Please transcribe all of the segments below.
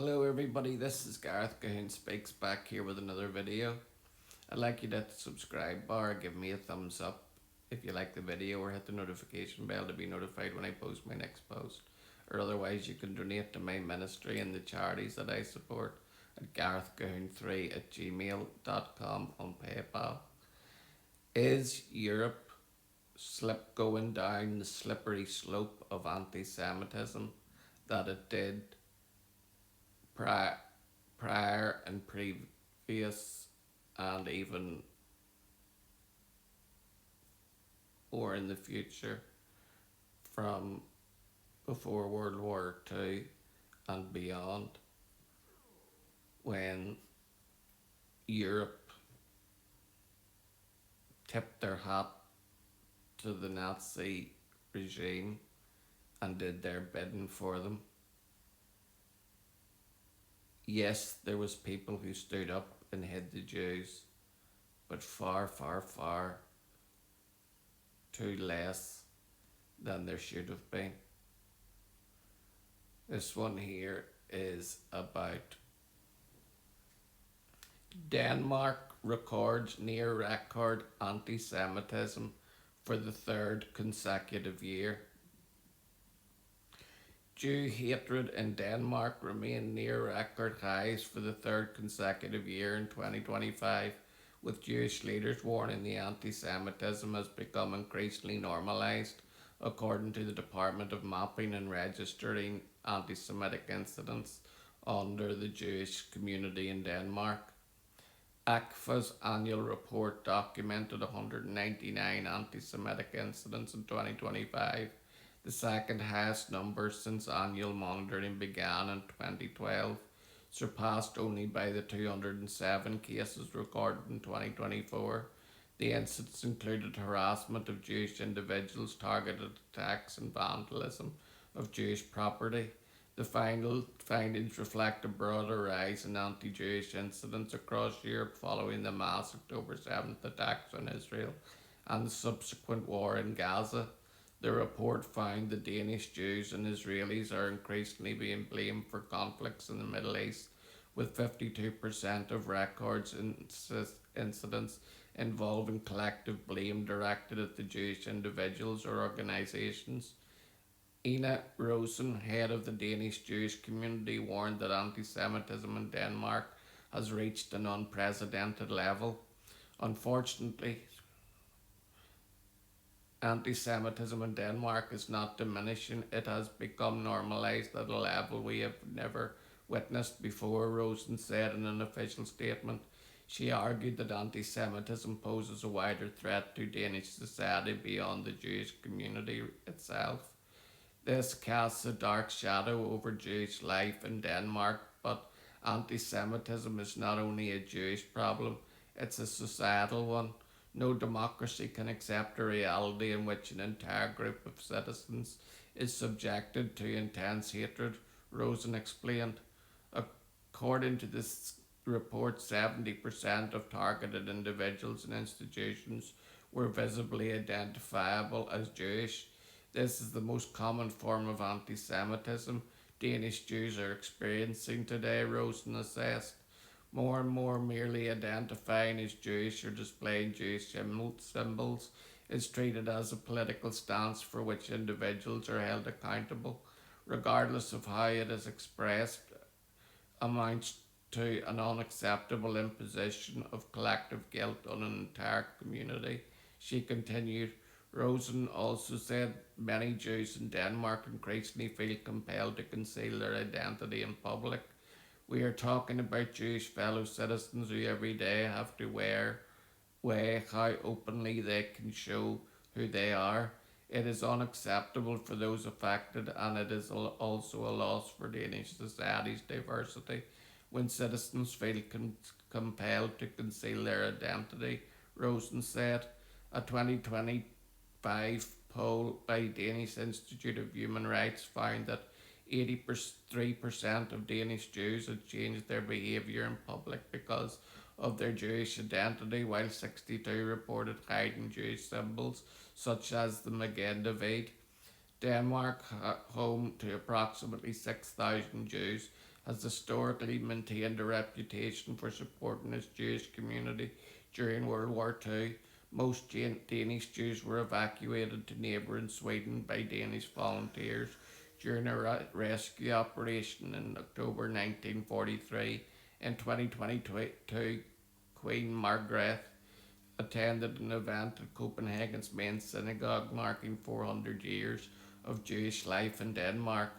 Hello everybody, this is Gareth Cahoon Speaks back here with another video. I'd like you to hit the subscribe bar, give me a thumbs up if you like the video, or hit the notification bell to be notified when I post my next post. Or otherwise you can donate to my ministry and the charities that I support at garethcahoon3@gmail.com on PayPal. Is Europe going down the slippery slope of anti-Semitism that it did prior, prior and previous, and even or in the future, from before World War II and beyond, when Europe tipped their hat to the Nazi regime and did their bidding for them? Yes, there was people who stood up and hid the Jews, but far, far, far too less than there should have been. This one here is about Denmark records near record anti-Semitism for the third consecutive year. Jew hatred in Denmark remained near record highs for the third consecutive year in 2025, with Jewish leaders warning the anti-Semitism has become increasingly normalised, according to the Department of Mapping and Registering Anti-Semitic Incidents under the Jewish community in Denmark. ACFA's annual report documented 199 anti-Semitic incidents in 2025, the second highest number since annual monitoring began in 2012, surpassed only by the 207 cases recorded in 2024. The incidents included harassment of Jewish individuals, targeted attacks, and vandalism of Jewish property. The final findings reflect a broader rise in anti-Jewish incidents across Europe following the mass October 7th attacks on Israel and the subsequent war in Gaza. The report found that Danish Jews and Israelis are increasingly being blamed for conflicts in the Middle East, with 52% of records incidents involving collective blame directed at the Jewish individuals or organisations. Ina Rosen, head of the Danish Jewish community, warned that anti-Semitism in Denmark has reached an unprecedented level. Unfortunately, anti-Semitism in Denmark is not diminishing. It has become normalised at a level we have never witnessed before, Rosen said in an official statement. She argued that anti-Semitism poses a wider threat to Danish society beyond the Jewish community itself. This casts a dark shadow over Jewish life in Denmark, but anti-Semitism is not only a Jewish problem, it's a societal one. No democracy can accept a reality in which an entire group of citizens is subjected to intense hatred, Rosen explained. According to this report, 70% of targeted individuals and institutions were visibly identifiable as Jewish. This is the most common form of anti-Semitism Danish Jews are experiencing today, Rosen assessed. More and more merely identifying as Jewish or displaying Jewish symbols is treated as a political stance for which individuals are held accountable, regardless of how it is expressed, amounts to an unacceptable imposition of collective guilt on an entire community. She continued. Rosen also said many Jews in Denmark increasingly feel compelled to conceal their identity in public. We are talking about Jewish fellow citizens who every day have to weigh how openly they can show who they are. It is unacceptable for those affected, and it is also a loss for Danish society's diversity when citizens feel compelled to conceal their identity, Rosen said. A 2025 poll by Danish Institute of Human Rights found that 83% of Danish Jews had changed their behaviour in public because of their Jewish identity, while 62 reported hiding Jewish symbols such as the Magen David. Denmark, home to approximately 6,000 Jews, has historically maintained a reputation for supporting its Jewish community during World War II. Most Danish Jews were evacuated to neighbouring Sweden by Danish volunteers during a rescue operation in October 1943. In 2022, Queen Margrethe attended an event at Copenhagen's main synagogue marking 400 years of Jewish life in Denmark.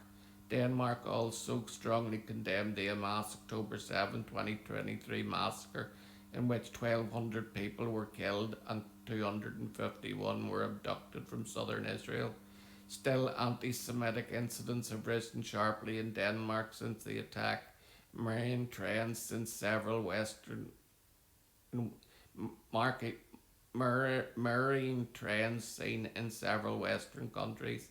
Denmark also strongly condemned the Hamas October 7, 2023 massacre, in which 1,200 people were killed and 251 were abducted from southern Israel. Still, anti Semitic incidents have risen sharply in Denmark since the attack, marrying trends since several Western market mirroring trends seen in several Western countries.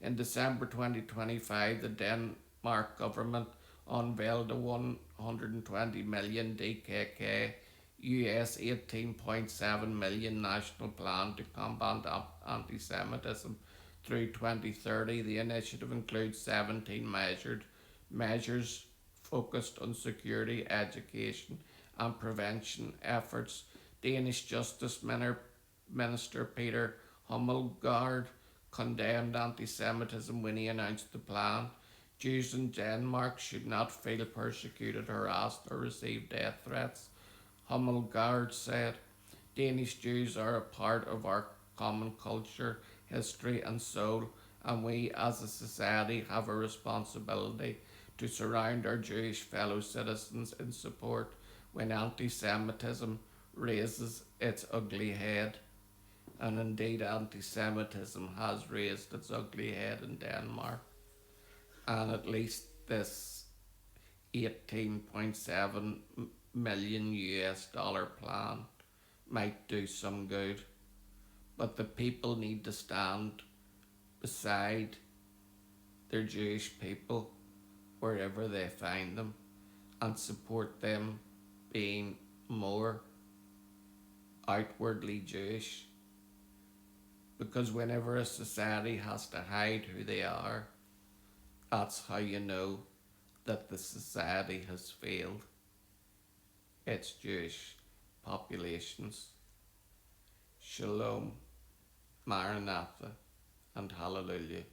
In December 2025, the Denmark government unveiled a 120 million DKK US 18.7 million national plan to combat anti-Semitism through 2030. The initiative includes 17 measures focused on security, education, and prevention efforts. Danish Justice Minister Peter Hummelgaard condemned anti Semitism when he announced the plan. Jews in Denmark should not feel persecuted, harassed, or receive death threats. Hummelgaard said, Danish Jews are a part of our common culture, history, and soul, and we as a society have a responsibility to surround our Jewish fellow citizens in support when anti Semitism raises its ugly head. And indeed, anti Semitism has raised its ugly head in Denmark. And at least this 18.7 million US dollar plan might do some good. But the people need to stand beside their Jewish people wherever they find them and support them being more outwardly Jewish. Because whenever a society has to hide who they are, that's how you know that the society has failed its Jewish populations. Shalom, Maranatha, and Hallelujah.